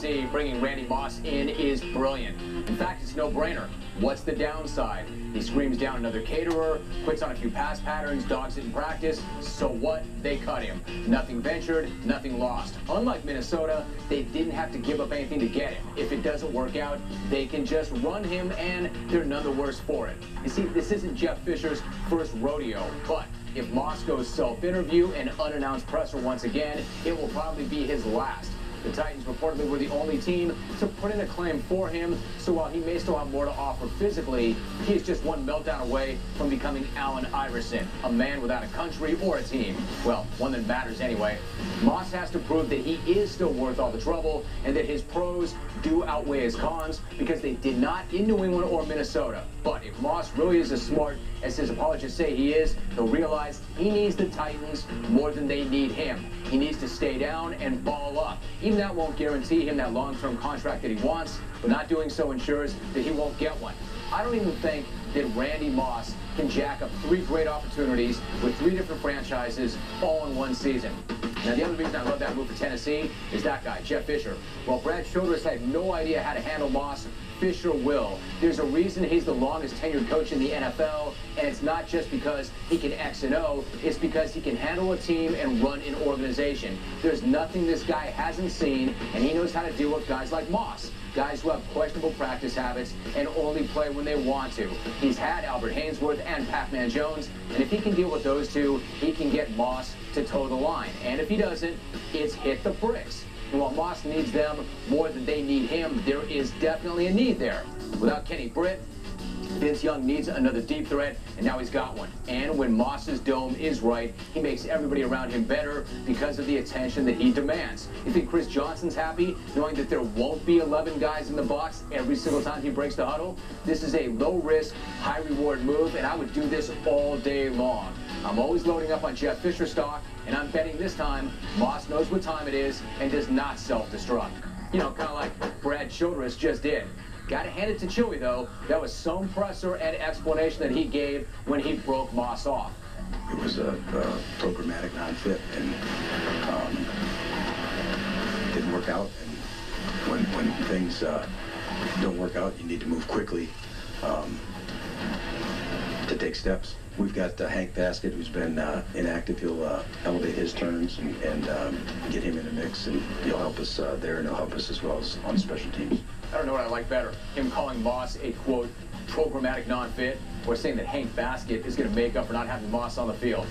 Tennessee, bringing Randy Moss in is brilliant. In fact, it's no brainer. What's the downside? He screams down another caterer, quits on a few pass patterns, dogs it in practice. So what? They cut him. Nothing ventured, nothing lost. Unlike Minnesota, they didn't have to give up anything to get him. If it doesn't work out, they can just run him, and they're none the worse for it. You see, this isn't Jeff Fisher's first rodeo, but if Moss goes self-interview and unannounced presser once again, it will probably be his last. The Titans reportedly were the only team to put in a claim for him, so while he may still have more to offer physically, he is just one meltdown away from becoming Allen Iverson, a man without a country or a team. Well, one that matters anyway. Moss has to prove that he is still worth all the trouble and that his pros do outweigh his cons, because they did not in New England or Minnesota. But if Moss really is as smart as his apologists say he is, he'll realize he needs the Titans more than they need him. He needs to stay down and ball up. Even that won't guarantee him that long-term contract that he wants, but not doing so ensures that he won't get one. I don't even think that Randy Moss can jack up 3 great opportunities with 3 different franchises all in one season. Now, the other reason I love that move for Tennessee is that guy, Jeff Fisher. While Brad Childress had no idea how to handle Moss, Fisher will. There's a reason he's the longest tenured coach in the NFL, and it's not just because he can X and O, it's because he can handle a team and run an organization. There's nothing this guy hasn't seen, and he knows how to deal with guys like Moss. Guys who have questionable practice habits and only play when they want to. He's had Albert Hainsworth and Pac-Man Jones, and if he can deal with those two, he can get Moss to toe the line. And if he doesn't, it's hit the bricks. And while Moss needs them more than they need him, there is definitely a need there. Without Kenny Britt, Vince Young needs another deep threat, and now he's got one. And when Moss's dome is right, he makes everybody around him better because of the attention that he demands. You think Chris Johnson's happy knowing that there won't be 11 guys in the box every single time he breaks the huddle? This is a low-risk, high-reward move, and I would do this all day long. I'm always loading up on Jeff Fisher stock, and I'm betting this time Moss knows what time it is and does not self-destruct. You know, kind of like Brad Childress just did. Got to hand it to Chewy, though. That was some presser and explanation that he gave when he broke Moss off. It was a programmatic non-fit, and it didn't work out. And when things don't work out, you need to move quickly to take steps. We've got Hank Baskett, who's been inactive. He'll elevate his turns and get him in the mix, and he'll help us there, and he'll help us as well as on special teams. I don't know what I like better, him calling Moss a, quote, programmatic non-fit, or saying that Hank Baskett is going to make up for not having Moss on the field.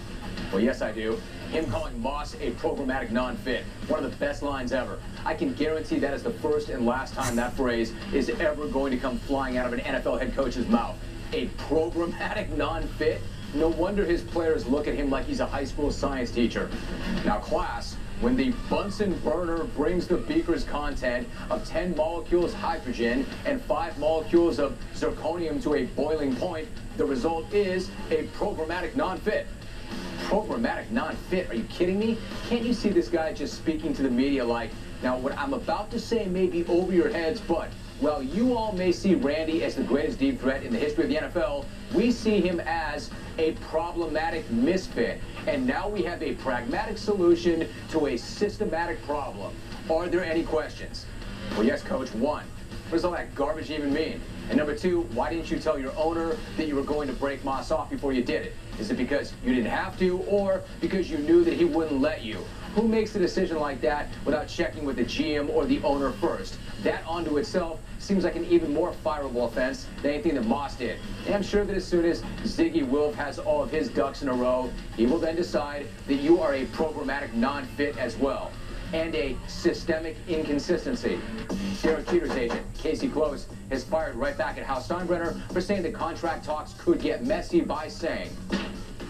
Well, yes, I do. Him calling Moss a programmatic non-fit, one of the best lines ever. I can guarantee that is the first and last time that phrase is ever going to come flying out of an NFL head coach's mouth. A programmatic non-fit? No wonder his players look at him like he's a high school science teacher. Now, class, when the Bunsen burner brings the beaker's content of 10 molecules hydrogen and 5 molecules of zirconium to a boiling point, the result is a programmatic non-fit. Programmatic non-fit? Are you kidding me? Can't you see this guy just speaking to the media like, now what I'm about to say may be over your heads, but while you all may see Randy as the greatest deep threat in the history of the NFL, we see him as a problematic misfit. And now we have a pragmatic solution to a systematic problem. Are there any questions? Well, yes, Coach. 1, what does all that garbage even mean? And number 2, why didn't you tell your owner that you were going to break Moss off before you did it? Is it because you didn't have to, or because you knew that he wouldn't let you? Who makes a decision like that without checking with the GM or the owner first? That onto itself seems like an even more fireable offense than anything that Moss did. And I'm sure that as soon as Ziggy Wolf has all of his ducks in a row, he will then decide that you are a programmatic non-fit as well, and a systemic inconsistency. Derek Jeter's agent, Casey Close, has fired right back at Hal Steinbrenner for saying that contract talks could get messy by saying,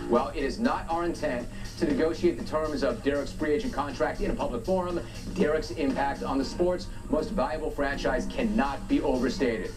well, it is not our intent to negotiate the terms of Derek's free agent contract in a public forum. Derek's impact on the sport's most valuable franchise cannot be overstated.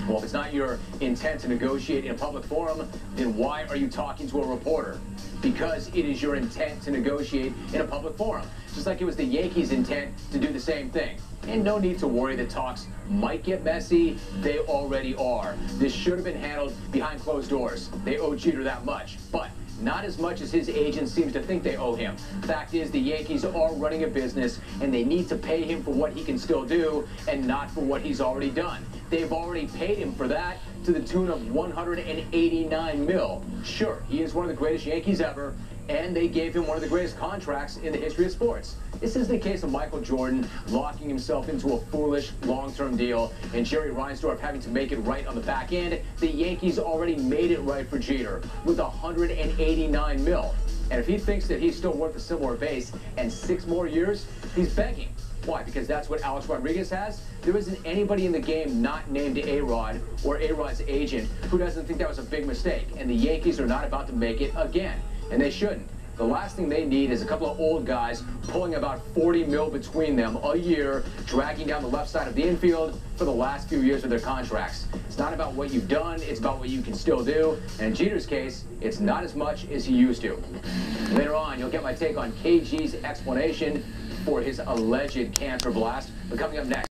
Well, if it's not your intent to negotiate in a public forum, then why are you talking to a reporter? Because it is your intent to negotiate in a public forum, just like it was the Yankees' intent to do the same thing. And no need to worry that talks might get messy. They already are. This should have been handled behind closed doors. They owe Jeter that much. But not as much as his agent seems to think they owe him. Fact is, the Yankees are running a business, and they need to pay him for what he can still do and not for what he's already done. They've already paid him for that to the tune of $189 million. Sure, he is one of the greatest Yankees ever, and they gave him one of the greatest contracts in the history of sports. This is the case of Michael Jordan locking himself into a foolish long-term deal and Jerry Reinsdorf having to make it right on the back end. The Yankees already made it right for Jeter with $189 million. And if he thinks that he's still worth a similar base and 6 more years, he's begging. Why? Because that's what Alex Rodriguez has? There isn't anybody in the game not named A-Rod or A-Rod's agent who doesn't think that was a big mistake. And the Yankees are not about to make it again. And they shouldn't. The last thing they need is a couple of old guys pulling about $40 million between them a year, dragging down the left side of the infield for the last few years of their contracts. It's not about what you've done, it's about what you can still do. And in Jeter's case, it's not as much as he used to. Later on, you'll get my take on KG's explanation for his alleged cancer blast. But coming up next.